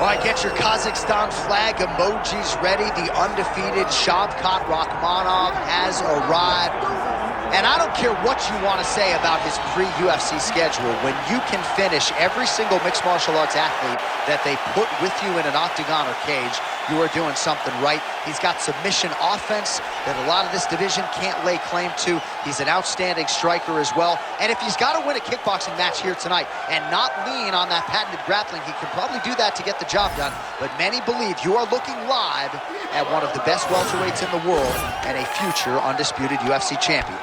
right, get your Kazakhstan flag emojis ready. The undefeated Shavakat Rakhmonov has arrived. And I don't care what you want to say about his pre-UFC schedule. When you can finish every single mixed martial arts athlete that they put with you in an octagon or cage, you are doing something right. He's got submission offense that a lot of this division can't lay claim to. He's an outstanding striker as well. And if he's got to win a kickboxing match here tonight and not lean on that patented grappling, he can probably do that to get the job done. But many believe you are looking live at one of the best welterweights in the world and a future undisputed UFC champion.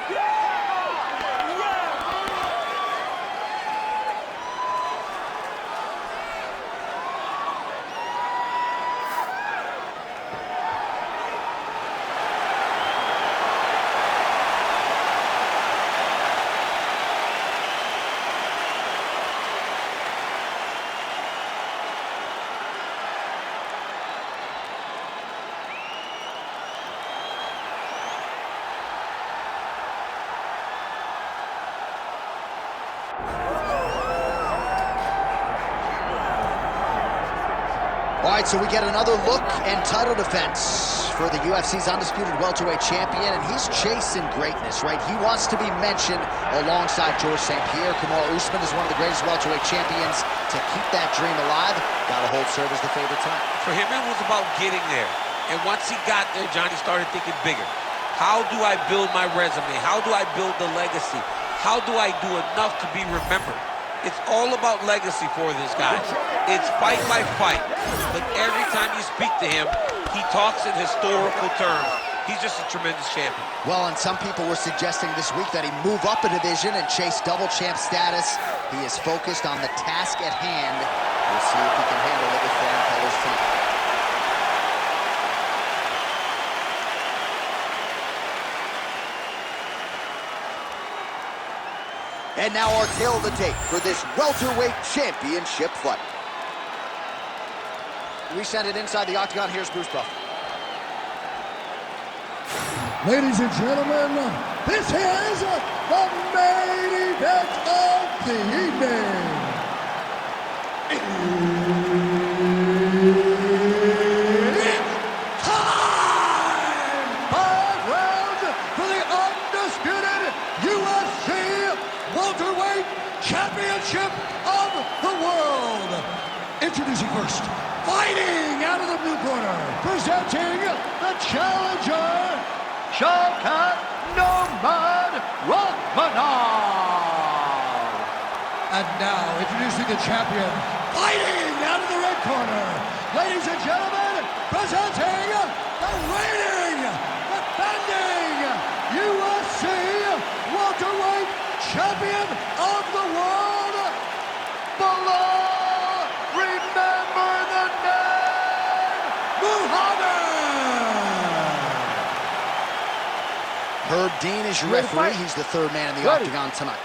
All right, so we get another look and title defense for the UFC's undisputed welterweight champion, and he's chasing greatness, right? He wants to be mentioned alongside Georges St. Pierre. Kamaru Usman is one of the greatest welterweight champions. To keep that dream alive, gotta hold serve as the favorite tonight. For him, it was about getting there. And once he got there, Johnny started thinking bigger. How do I build my resume? How do I build the legacy? How do I do enough to be remembered? It's all about legacy for this guy. It's fight by fight. But every time you speak to him, he talks in historical terms. He's just a tremendous champion. Well, and some people were suggesting this week that he move up a division and chase double champ status. He is focused on the task at hand. We'll see if he can handle it with flying colors tonight. And now our tail of the tape for this welterweight championship fight. We send it inside the octagon. Here's Bruce Buffer. Ladies and gentlemen, this is the main event of the evening. It's time! 5 rounds for the undisputed UFC welterweight championship of the world. Introducing first, fighting out of the blue corner, presenting the challenger, Shavakat Rakhmonov. And now, introducing the champion, fighting out of the red corner, ladies and gentlemen, presenting the reigning, defending UFC welterweight champion of the world, Belal. Remember the name, Muhammad. Herb Dean is your referee. He's the third man in the octagon tonight.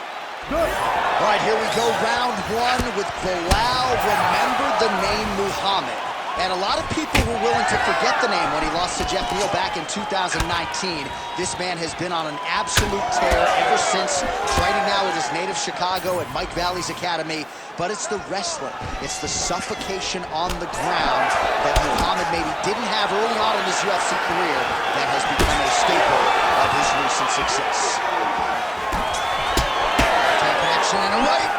All right, here we go, round one with Belal. Remember the name Muhammad. And a lot of people were willing to forget the name when he lost to Jeff Neal back in 2019. This man has been on an absolute tear ever since, training now at his native Chicago at Mike Valley's Academy. But it's the wrestling, it's the suffocation on the ground that Muhammad maybe didn't have early on in his UFC career that has become a staple of his recent success. Connection and a right.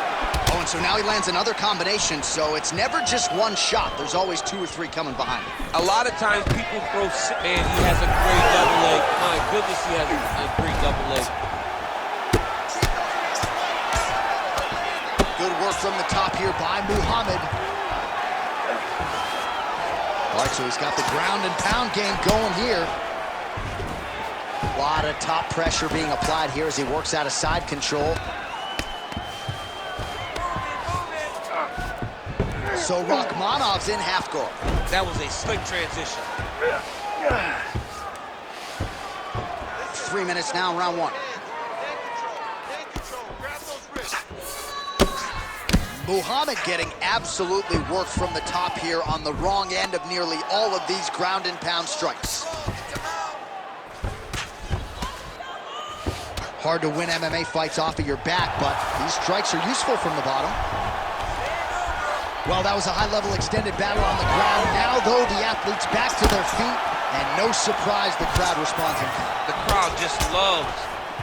Oh, and so now he lands another combination, so it's never just one shot. There's always 2 or 3 coming behind him. A lot of times people throw, man, he has a great double leg. My goodness, he has a great double leg. Good work from the top here by Muhammad. All right, so he's got the ground and pound game going here. A lot of top pressure being applied here as he works out of side control. So Rakhmonov's in half guard. That was a slick transition. 3 minutes now, round one. Muhammad getting absolutely worked from the top here on the wrong end of nearly all of these ground and pound strikes. Hard to win MMA fights off of your back, but these strikes are useful from the bottom. Well, that was a high-level extended battle on the ground. Now, though, the athletes back to their feet, and no surprise the crowd responds in kind. The crowd just loves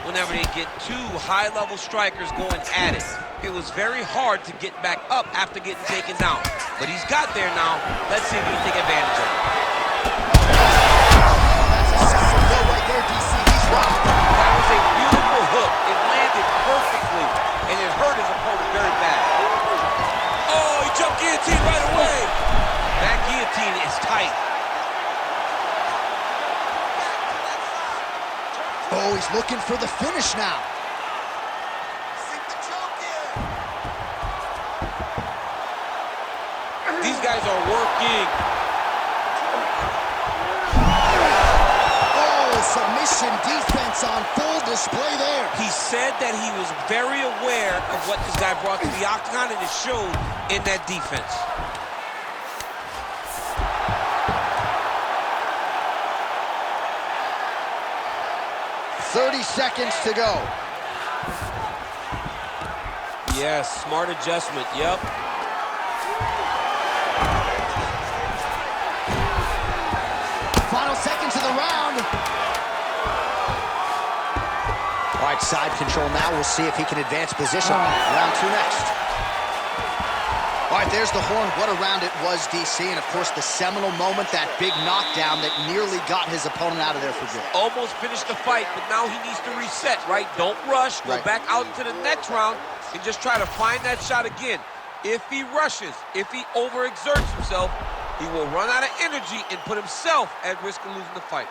whenever they get two high-level strikers going at it. It was very hard to get back up after getting taken down. But he's got there now. Let's see if he can take advantage of it. That's a solid blow right there, DC. He's rocked. That was a beautiful hook. It landed perfectly, and it hurt his opponent very bad. Oh, he jumped guillotine right away. That guillotine is tight. Oh, he's looking for the finish now. These guys are working. Oh, submission defense on full display there. He said that he was very aware of what this guy brought to the octagon, and it showed in that defense. "30 seconds to go." Yes, smart adjustment, yep. Final seconds of the round. All right, side control now. We'll see if he can advance position. Round 2 next. All right, there's the horn. What a round it was, DC. And, of course, the seminal moment, that big knockdown that nearly got his opponent out of there for good. Almost finished the fight, but now he needs to reset, right? Don't rush. Go back out into the next round and just try to find that shot again. If he rushes, if he overexerts himself, he will run out of energy and put himself at risk of losing the fight.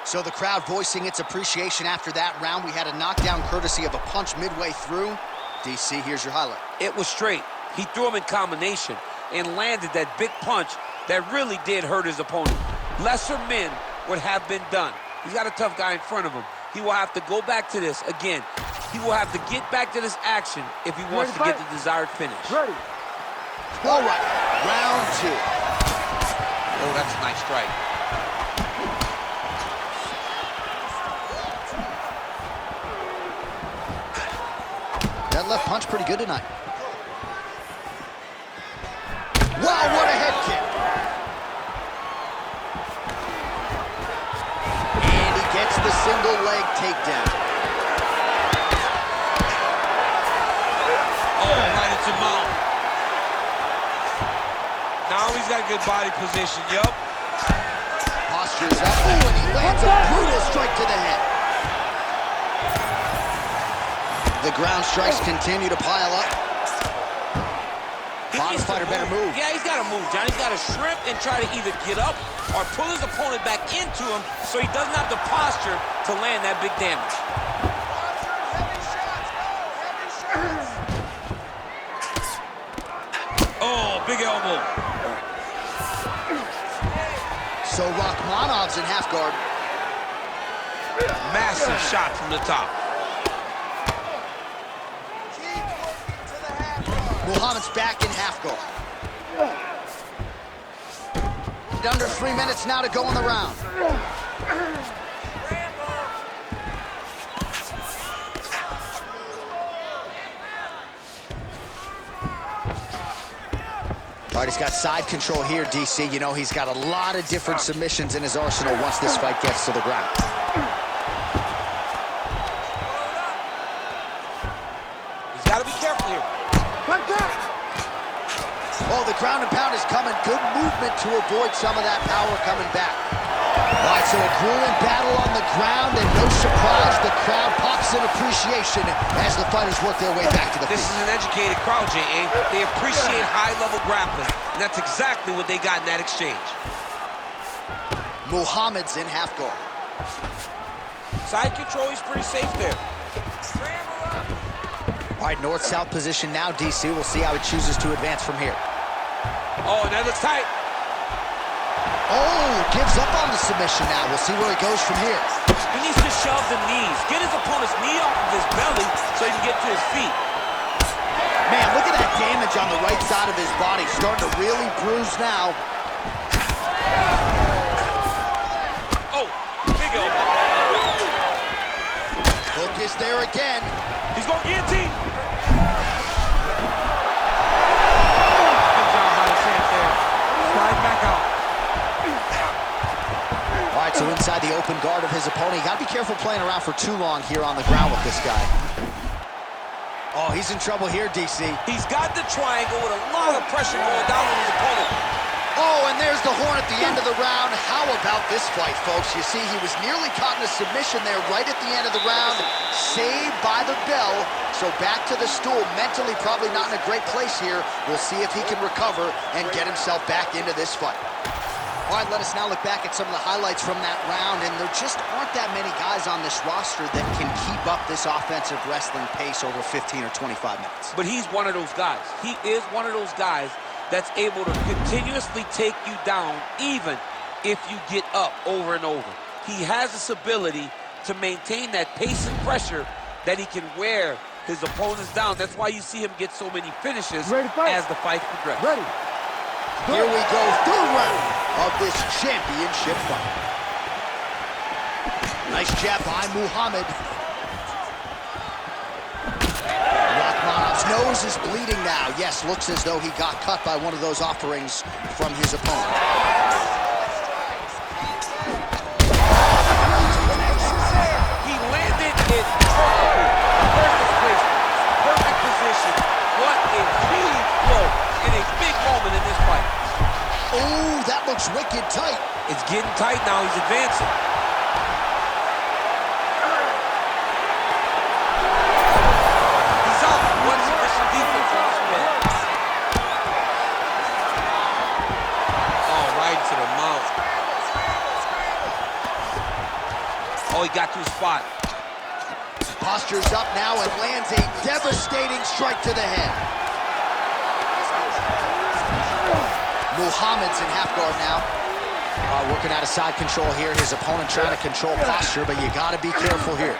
So the crowd voicing its appreciation after that round. We had a knockdown courtesy of a punch midway through. DC, here's your highlight. It was straight. He threw him in combination and landed that big punch that really did hurt his opponent. Lesser men would have been done. He's got a tough guy in front of him. He will have to go back to this again. He will have to get back to this action if he wants to get the desired finish. Ready. All right, round 2. Oh, that's a nice strike. That left punch pretty good tonight. Wow, what a head kick. And he gets the single leg takedown. Oh, right into mount. Now he's got good body position, yup. Posture is up. Ooh, and he lands a brutal strike to the head. The ground strikes continue to pile up. Bottom fighter better move. Yeah, he's got to move, Johnny. He's got to shrimp and try to either get up or pull his opponent back into him so he doesn't have the posture to land that big damage. Oh, big elbow. So Rakhmonov's in half guard. Massive shot from the top. Muhammad's back in half guard. Under 3 minutes now to go in the round. All right, he's got side control here, DC. You know, he's got a lot of different submissions in his arsenal once this fight gets to the ground. He's got to be careful here. Oh, the ground and pound is coming. Good movement to avoid some of that power coming back. All right, so a grueling battle on the ground, and no surprise, the crowd pops in appreciation as the fighters work their way back to the feet. This is an educated crowd, J.A. They appreciate high-level grappling, and that's exactly what they got in that exchange. Muhammad's in half guard. Side control, he's pretty safe there. All right, north-south position now, DC. We'll see how he chooses to advance from here. Oh, and that looks tight. Oh, gives up on the submission now. We'll see where he goes from here. He needs to shove the knees. Get his opponent's knee off of his belly so he can get to his feet. Man, look at that damage on the right side of his body. Starting to really bruise now. Oh, big elbow. Hook is there again. He's going guillotine. All right, so inside the open guard of his opponent. You got to be careful playing around for too long here on the ground with this guy. Oh, he's in trouble here, DC. He's got the triangle with a lot of pressure going down on his opponent. Oh, and there's the horn at the end of the round. How about this fight, folks? You see, he was nearly caught in a submission there right at the end of the round. Saved by the bell. So back to the stool. Mentally probably not in a great place here. We'll see if he can recover and get himself back into this fight. All right, let us now look back at some of the highlights from that round, and there just aren't that many guys on this roster that can keep up this offensive wrestling pace over 15 or 25 minutes. But he's one of those guys. He is one of those guys that's able to continuously take you down even if you get up over and over. He has this ability to maintain that pace and pressure that he can wear his opponents down. That's why you see him get so many finishes as the fight progresses. Ready. Here we go, third round of this championship fight. Nice jab by Muhammad. Rakhmonov's nose is bleeding now. Yes, looks as though he got cut by one of those offerings from his opponent. He landed it perfectly. Perfect placement, perfect position. What a huge blow in a big moment in this fight. Oh, that looks wicked tight. It's getting tight now. He's advancing. He's out. What submission defense on this man? Oh, right to the mouth. Oh, he got to his spot. Postures up now and lands a devastating strike to the head. Muhammad's in half guard now. Working out of side control here. His opponent trying to control posture, but you got to be careful here.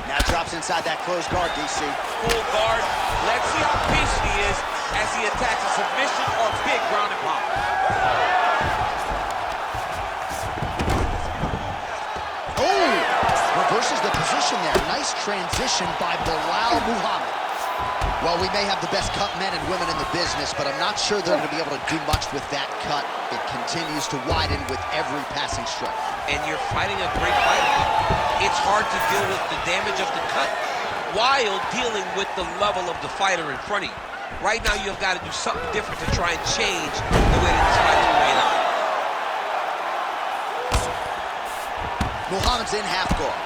Now drops inside that closed guard, DC. Full guard. Let's see how patient he is as he attacks a submission or big ground and pound. Oh! Reverses the position there. Nice transition by Belal Muhammad. Well, we may have the best cut men and women in the business, but I'm not sure they're going to be able to do much with that cut. It continues to widen with every passing strike. And you're fighting a great fight. It's hard to deal with the damage of the cut while dealing with the level of the fighter in front of you. Right now, you've got to do something different to try and change the way that this fight's playing out. Muhammad's in half guard.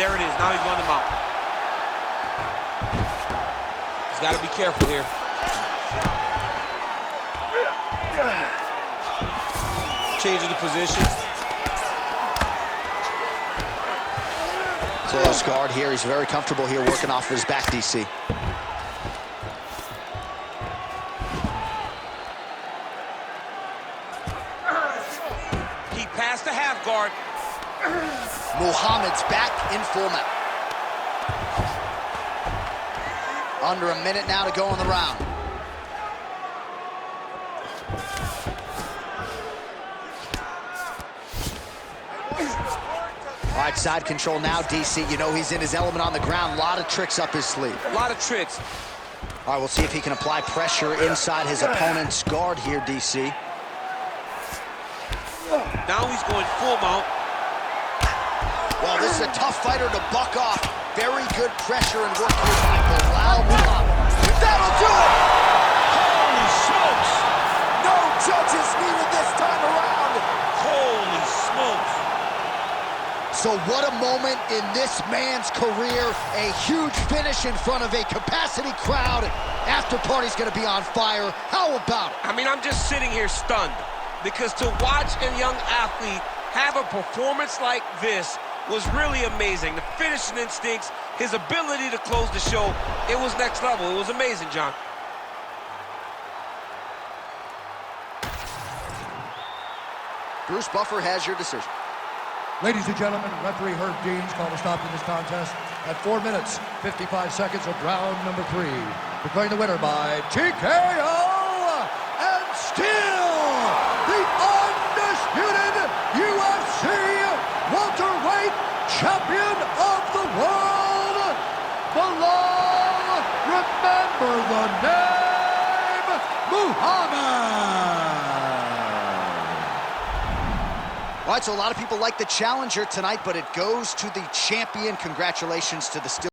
There it is. Now he's on the mount. He's got to be careful here. Changing the position. Close guard here. He's very comfortable here working off his back, DC. He passed the half guard. Muhammad's back in full mount. Under a minute now to go in the round. All right, side control now, DC. You know he's in his element on the ground. A lot of tricks up his sleeve. A lot of tricks. All right, we'll see if he can apply pressure inside his opponent's guard here, DC. Now he's going full mount. Well, this is a tough fighter to buck off. Very good pressure and work here by Belal Muhammad. That'll do it! Holy smokes! No judges needed this time around. Holy smokes. So what a moment in this man's career. A huge finish in front of a capacity crowd. After party's gonna be on fire. How about it? I mean, I'm just sitting here stunned because to watch a young athlete have a performance like this was really amazing. The finishing instincts, his ability to close the show, it was next level. It was amazing, John. Bruce Buffer has your decision. Ladies and gentlemen, referee Herb Dean's called a stop to this contest at 4 minutes, 55 seconds of round number 3. Declaring the winner by TKO and still the undisputed UFC welterweight champion of the world, Belal, remember the name, Muhammad. All right, so a lot of people like the challenger tonight, but it goes to the champion. Congratulations to the Steel.